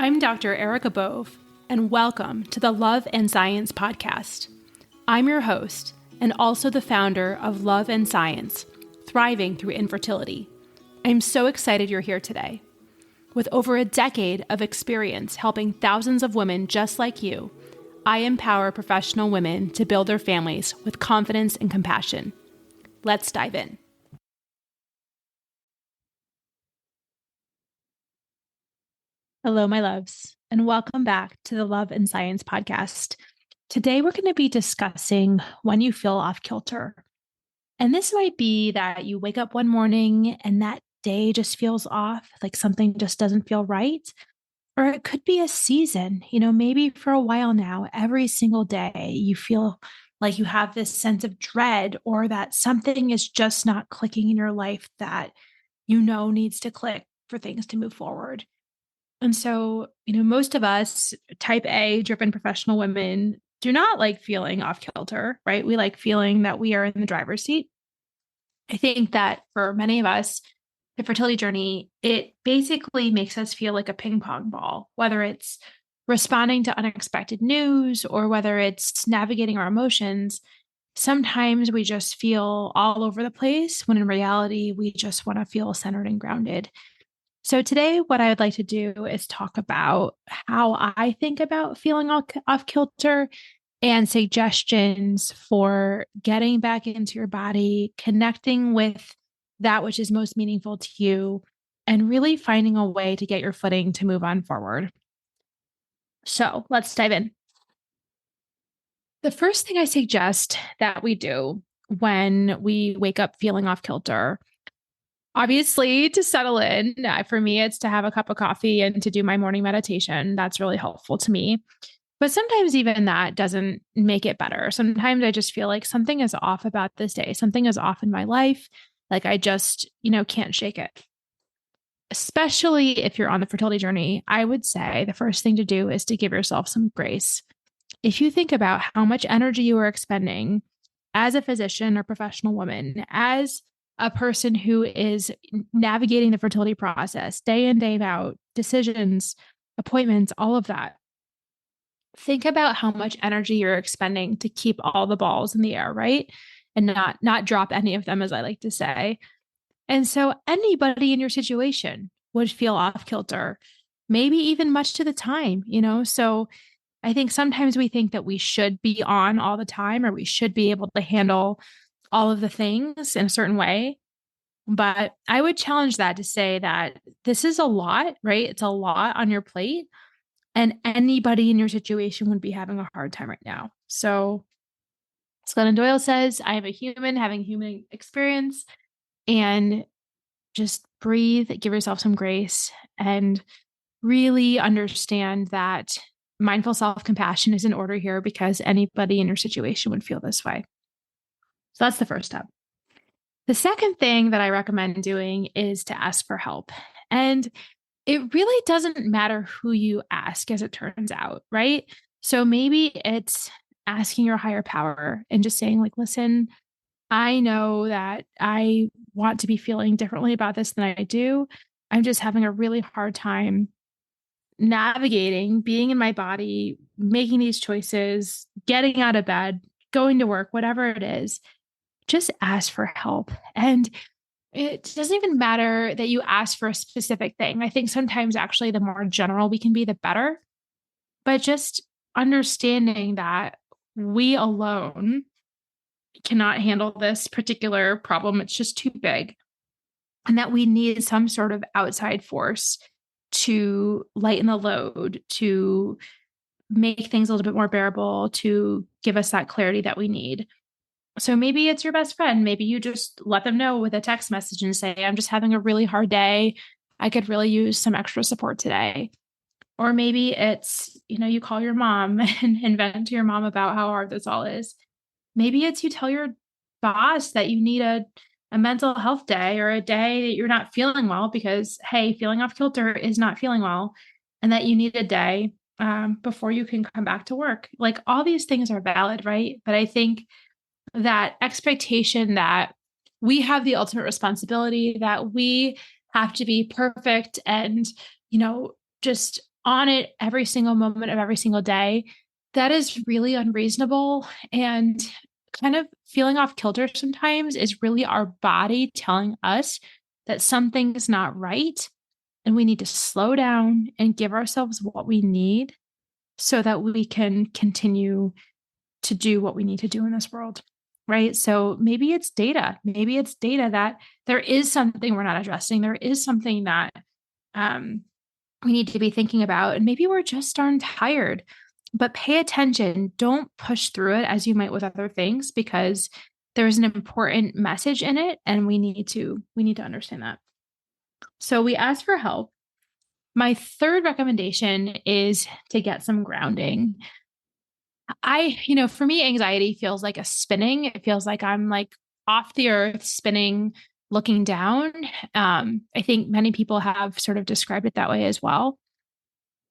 I'm Dr. Erica Bove, and welcome to the Love and Science podcast. I'm your host, and also the founder of Love and Science, Thriving Through Infertility. I'm so excited you're here today. With over a decade of experience helping thousands of women just like you, I empower professional women to build their families with confidence and compassion. Let's dive in. Hello, my loves, and welcome back to the Love and Science podcast. Today, we're going to be discussing when you feel off kilter. And this might be that you wake up one morning and that day just feels off, like something just doesn't feel right. Or it could be a season, maybe for a while now, every single day you feel like you have this sense of dread or that something is just not clicking in your life that needs to click for things to move forward. And so, most of us type A driven professional women do not like feeling off kilter, right? We like feeling that we are in the driver's seat. I think that for many of us, the fertility journey, it basically makes us feel like a ping pong ball, whether it's responding to unexpected news or whether it's navigating our emotions. Sometimes we just feel all over the place when in reality, we just want to feel centered and grounded. So today, what I would like to do is talk about how I think about feeling off kilter and suggestions for getting back into your body, connecting with that which is most meaningful to you, and really finding a way to get your footing to move on forward. So let's dive in. The first thing I suggest that we do when we wake up feeling off kilter, obviously, to settle in, for me, it's to have a cup of coffee and to do my morning meditation. That's really helpful to me. But sometimes even that doesn't make it better. Sometimes I just feel like something is off about this day. Something is off in my life. Like I just, can't shake it. Especially if you're on the fertility journey, I would say the first thing to do is to give yourself some grace. If you think about how much energy you are expending as a physician or professional woman, as a person who is navigating the fertility process day in, day out, decisions, appointments, all of that. Think about how much energy you're expending to keep all the balls in the air, right? And not drop any of them, as I like to say. And so anybody in your situation would feel off kilter, maybe even much to the time, So I think sometimes we think that we should be on all the time or we should be able to handle all of the things in a certain way. But I would challenge that to say that this is a lot, right? It's a lot on your plate. And anybody in your situation would be having a hard time right now. So as Glennon Doyle says, I am a human having human experience, and just breathe, give yourself some grace, and really understand that mindful self-compassion is in order here because anybody in your situation would feel this way. So that's the first step. The second thing that I recommend doing is to ask for help. And it really doesn't matter who you ask, as it turns out, right? So maybe it's asking your higher power and just saying, like, listen, I know that I want to be feeling differently about this than I do. I'm just having a really hard time navigating, being in my body, making these choices, getting out of bed, going to work, whatever it is. Just ask for help. And it doesn't even matter that you ask for a specific thing. I think sometimes actually the more general we can be, the better. But just understanding that we alone cannot handle this particular problem. It's just too big. And that we need some sort of outside force to lighten the load, to make things a little bit more bearable, to give us that clarity that we need. So maybe it's your best friend. Maybe you just let them know with a text message and say, I'm just having a really hard day. I could really use some extra support today. Or maybe it's, you call your mom and vent to your mom about how hard this all is. Maybe it's you tell your boss that you need a mental health day or a day that you're not feeling well because, hey, feeling off kilter is not feeling well, and that you need a day before you can come back to work. Like all these things are valid, right? But I think that expectation that we have the ultimate responsibility, that we have to be perfect and, just on it every single moment of every single day, that is really unreasonable. And kind of feeling off kilter sometimes is really our body telling us that something's not right. And we need to slow down and give ourselves what we need so that we can continue to do what we need to do in this world. Right. So maybe it's data. Maybe it's data that there is something we're not addressing. There is something that um, we need to be thinking about. And maybe we're just darn tired, but pay attention. Don't push through it as you might with other things, because there's an important message in it. And we need to understand that. So we ask for help. My third recommendation is to get some grounding. For me, anxiety feels like a spinning. It feels like I'm like off the earth spinning, looking down. I think many people have sort of described it that way as well.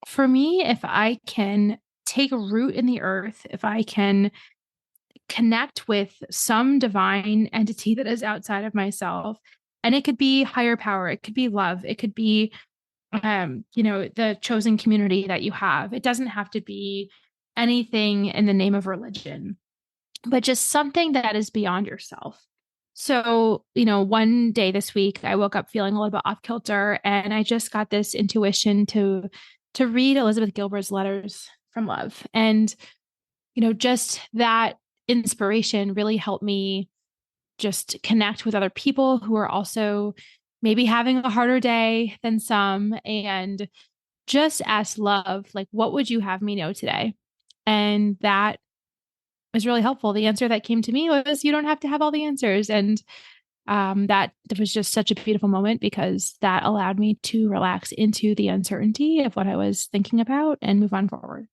For me, if I can take a root in the earth, if I can connect with some divine entity that is outside of myself, and it could be higher power, it could be love, it could be the chosen community that you have. It doesn't have to be anything in the name of religion, but just something that is beyond yourself. So, one day this week, I woke up feeling a little bit off kilter, and I just got this intuition to read Elizabeth Gilbert's Letters from Love. And, just that inspiration really helped me just connect with other people who are also maybe having a harder day than some, and just ask love, like, what would you have me know today? And that was really helpful. The answer that came to me was, you don't have to have all the answers. And that was just such a beautiful moment, because that allowed me to relax into the uncertainty of what I was thinking about and move on forward.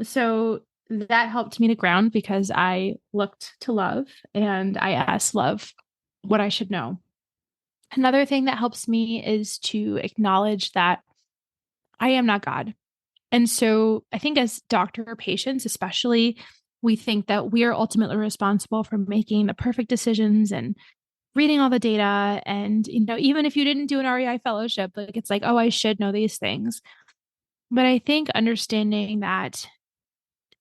So that helped me to ground, because I looked to love and I asked love what I should know. Another thing that helps me is to acknowledge that I am not God. And so I think as doctor patients, especially, we think that we are ultimately responsible for making the perfect decisions and reading all the data. And, even if you didn't do an REI fellowship, like, it's like, oh, I should know these things. But I think understanding that,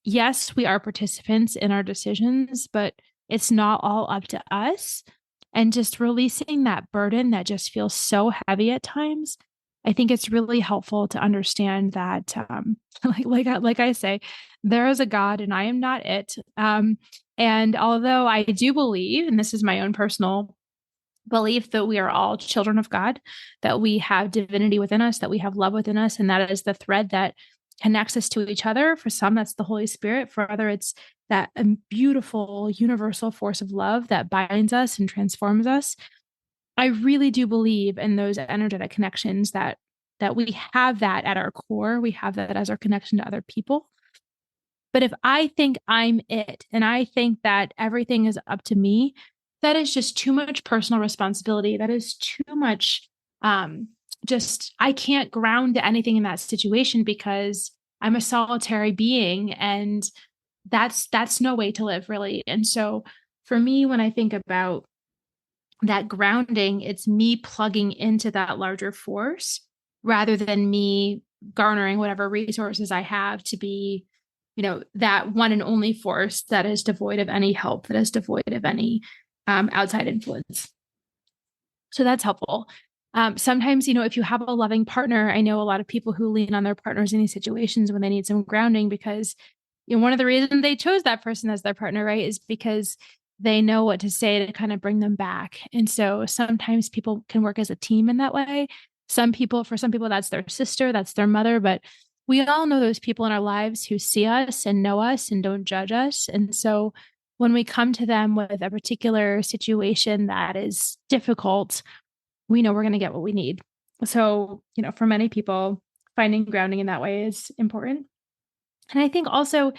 yes, we are participants in our decisions, but it's not all up to us. And just releasing that burden that just feels so heavy at times. I think it's really helpful to understand that, like I say, there is a God and I am not it. And although I do believe, and this is my own personal belief, that we are all children of God, that we have divinity within us, that we have love within us, and that is the thread that connects us to each other. For some, that's the Holy Spirit. For other, it's that beautiful universal force of love that binds us and transforms us. I really do believe in those energetic connections, that we have that at our core. We have that as our connection to other people. But if I think I'm it and I think that everything is up to me, that is just too much personal responsibility. That is too much. Just I can't ground to anything in that situation, because I'm a solitary being, and that's no way to live, really. And so for me, when I think about that grounding, it's me plugging into that larger force rather than me garnering whatever resources I have to be, that one and only force that is devoid of any help, that is devoid of any outside influence. So that's helpful. Sometimes, if you have a loving partner, I know a lot of people who lean on their partners in these situations when they need some grounding, because one of the reasons they chose that person as their partner, right, is because they know what to say to kind of bring them back. And so sometimes people can work as a team in that way. For some people, that's their sister, that's their mother, but we all know those people in our lives who see us and know us and don't judge us. And so when we come to them with a particular situation that is difficult, we know we're going to get what we need. So, for many people, finding grounding in that way is important. And I think also,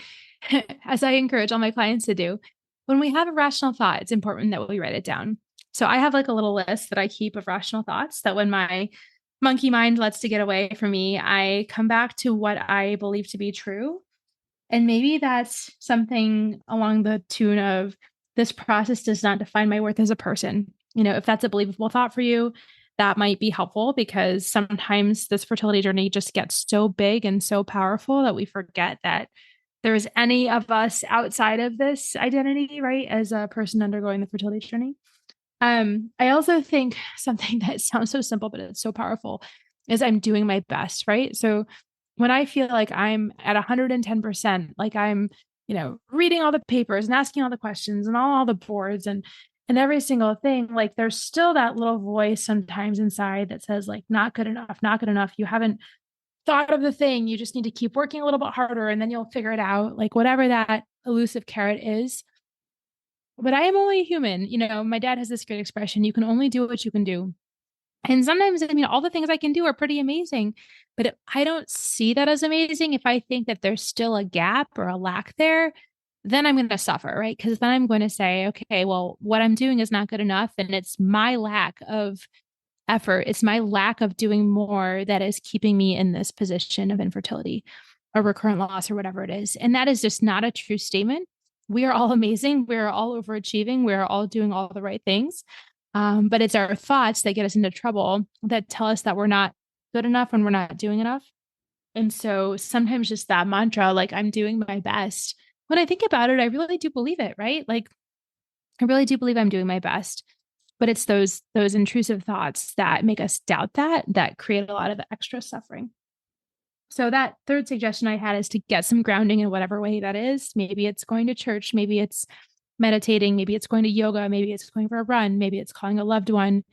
as I encourage all my clients to do, when we have a rational thought, it's important that we write it down. So I have like a little list that I keep of rational thoughts, that when my monkey mind lets to get away from me, I come back to what I believe to be true. And maybe that's something along the tune of, this process does not define my worth as a person. If that's a believable thought for you, that might be helpful because sometimes this fertility journey just gets so big and so powerful that we forget that there's any of us outside of this identity, right? As a person undergoing the fertility journey. I also think something that sounds so simple, but it's so powerful is I'm doing my best, right? So when I feel like I'm at 110%, like I'm, reading all the papers and asking all the questions and all the boards and every single thing, like there's still that little voice sometimes inside that says like, not good enough, not good enough. You haven't thought of the thing. You just need to keep working a little bit harder and then you'll figure it out. Like whatever that elusive carrot is. But I am only a human. My dad has this great expression, you can only do what you can do. And sometimes, all the things I can do are pretty amazing, but I don't see that as amazing. If I think that there's still a gap or a lack there, then I'm going to suffer, right? Because then I'm going to say, okay, well, what I'm doing is not good enough. And it's my lack of effort. It's my lack of doing more that is keeping me in this position of infertility or recurrent loss or whatever it is. And that is just not a true statement. We are all amazing. We are all overachieving. We are all doing all the right things. But it's our thoughts that get us into trouble that tell us that we're not good enough and we're not doing enough. And so sometimes just that mantra, like I'm doing my best. When I think about it, I really do believe it, right? Like I really do believe I'm doing my best. But it's those intrusive thoughts that make us doubt that create a lot of extra suffering. So that third suggestion I had is to get some grounding in whatever way that is. Maybe it's going to church, maybe it's meditating, maybe it's going to yoga, maybe it's going for a run, maybe it's calling a loved one.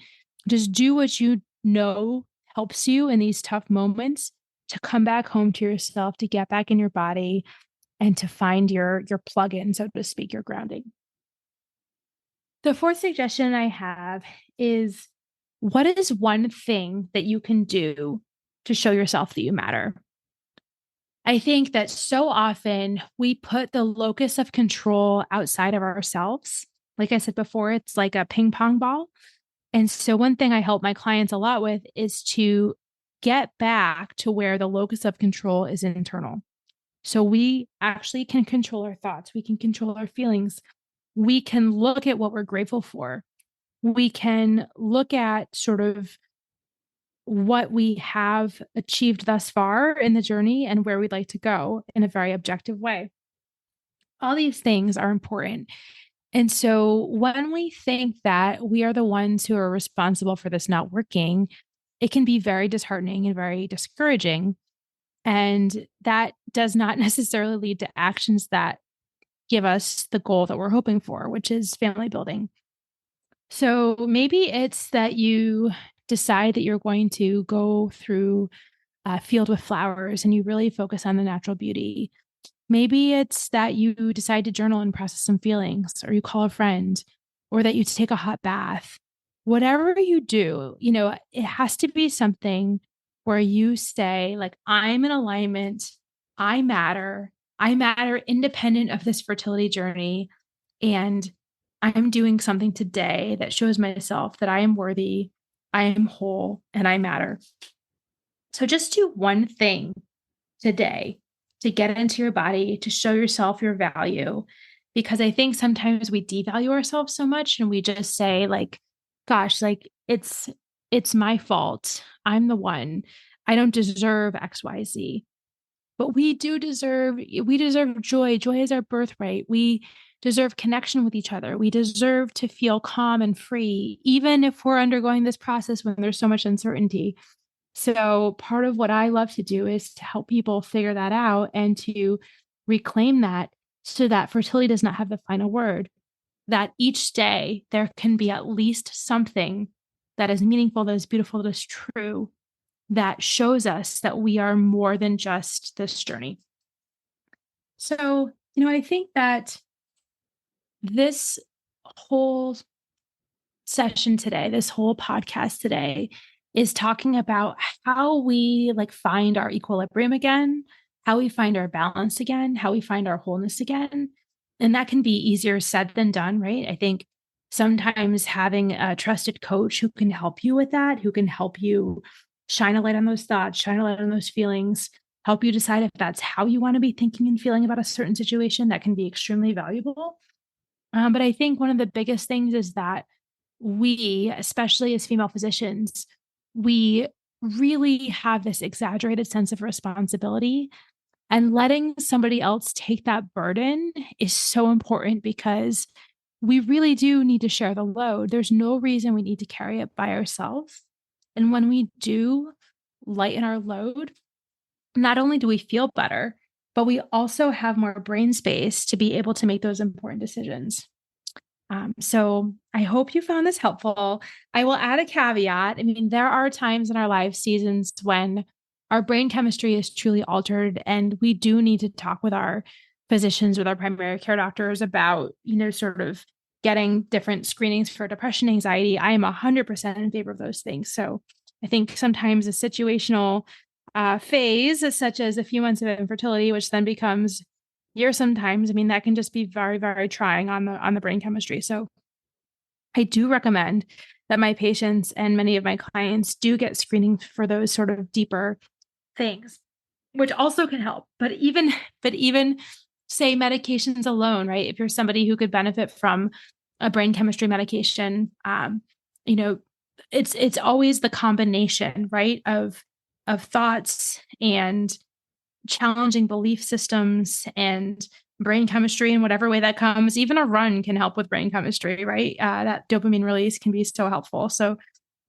Just do what you know helps you in these tough moments to come back home to yourself, to get back in your body and to find your plug-in, so to speak, your grounding. The fourth suggestion I have is, what is one thing that you can do to show yourself that you matter? I think that so often we put the locus of control outside of ourselves. Like I said before, it's like a ping pong ball. And so one thing I help my clients a lot with is to get back to where the locus of control is internal. So we actually can control our thoughts. We can control our feelings. We can look at what we're grateful for. We can look at sort of what we have achieved thus far in the journey and where we'd like to go in a very objective way. All these things are important. And so when we think that we are the ones who are responsible for this not working, it can be very disheartening and very discouraging. And that does not necessarily lead to actions that give us the goal that we're hoping for, which is family building. So maybe it's that you decide that you're going to go through a field with flowers and you really focus on the natural beauty. Maybe it's that you decide to journal and process some feelings, or you call a friend, or that you take a hot bath. Whatever you do, it has to be something where you say, like, I'm in alignment. I matter. I matter independent of this fertility journey. And I'm doing something today that shows myself that I am worthy, I am whole, and I matter. So just do one thing today to get into your body, to show yourself your value. Because I think sometimes we devalue ourselves so much and we just say like, gosh, like it's my fault. I'm the one. I don't deserve XYZ. But we deserve joy. Joy is our birthright. We deserve connection with each other. We deserve to feel calm and free, even if we're undergoing this process when there's so much uncertainty. So part of what I love to do is to help people figure that out and to reclaim that so that fertility does not have the final word, that each day there can be at least something that is meaningful, that is beautiful, that is true, that shows us that we are more than just this journey. So, I think that this whole session today, this whole podcast today is talking about how we find our equilibrium again, how we find our balance again, how we find our wholeness again. And that can be easier said than done, right? I think sometimes having a trusted coach who can help you with that, who can help you shine a light on those thoughts, shine a light on those feelings, help you decide if that's how you want to be thinking and feeling about a certain situation, that can be extremely valuable. But I think one of the biggest things is that we, especially as female physicians, we really have this exaggerated sense of responsibility. And letting somebody else take that burden is so important because we really do need to share the load. There's no reason we need to carry it by ourselves. And when we do lighten our load, not only do we feel better, but we also have more brain space to be able to make those important decisions. So I hope you found this helpful. I will add a caveat. I mean, there are times in our life seasons when our brain chemistry is truly altered, and we do need to talk with our physicians, with our primary care doctors about, sort of getting different screenings for depression, anxiety. I am 100% in favor of those things. So I think sometimes a situational phase, such as a few months of infertility, which then becomes years sometimes, I mean, that can just be very, very trying on the brain chemistry. So I do recommend that my patients and many of my clients do get screening for those sort of deeper things, which also can help. But even say medications alone, right? If you're somebody who could benefit from a brain chemistry medication, it's always the combination, right, of thoughts and challenging belief systems and brain chemistry in whatever way that comes. Even a run can help with brain chemistry, right? That dopamine release can be so helpful. So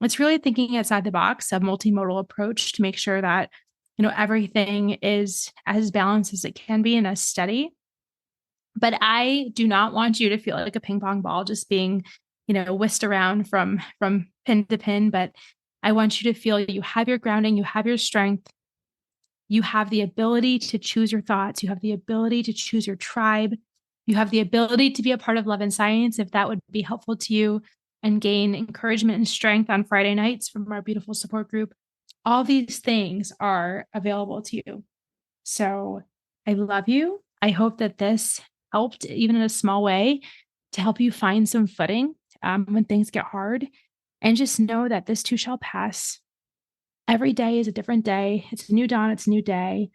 it's really thinking outside the box, a multimodal approach to make sure that, everything is as balanced as it can be and as steady. But I do not want you to feel like a ping pong ball just being, whisked around from pin to pin. But I want you to feel you have your grounding, you have your strength, you have the ability to choose your thoughts. You have the ability to choose your tribe. You have the ability to be a part of Love and Science if that would be helpful to you, and gain encouragement and strength on Friday nights from our beautiful support group. All these things are available to you. So I love you. I hope that this helped, even in a small way, to help you find some footing when things get hard. And just know that this too shall pass. Every day is a different day. It's a new dawn. It's a new day.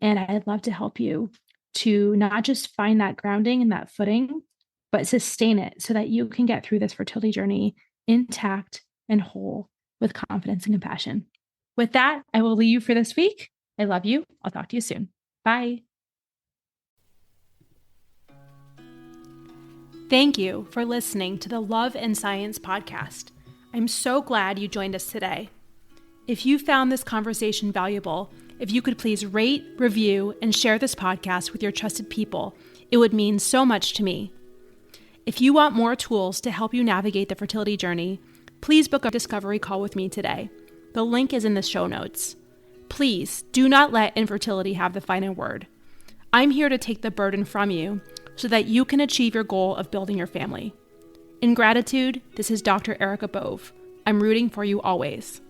And I'd love to help you to not just find that grounding and that footing, but sustain it so that you can get through this fertility journey intact and whole with confidence and compassion. With that, I will leave you for this week. I love you. I'll talk to you soon. Bye. Thank you for listening to the Love and Science podcast. I'm so glad you joined us today. If you found this conversation valuable, if you could please rate, review, and share this podcast with your trusted people, it would mean so much to me. If you want more tools to help you navigate the fertility journey, please book a discovery call with me today. The link is in the show notes. Please do not let infertility have the final word. I'm here to take the burden from you so that you can achieve your goal of building your family. In gratitude, this is Dr. Erica Bove. I'm rooting for you always.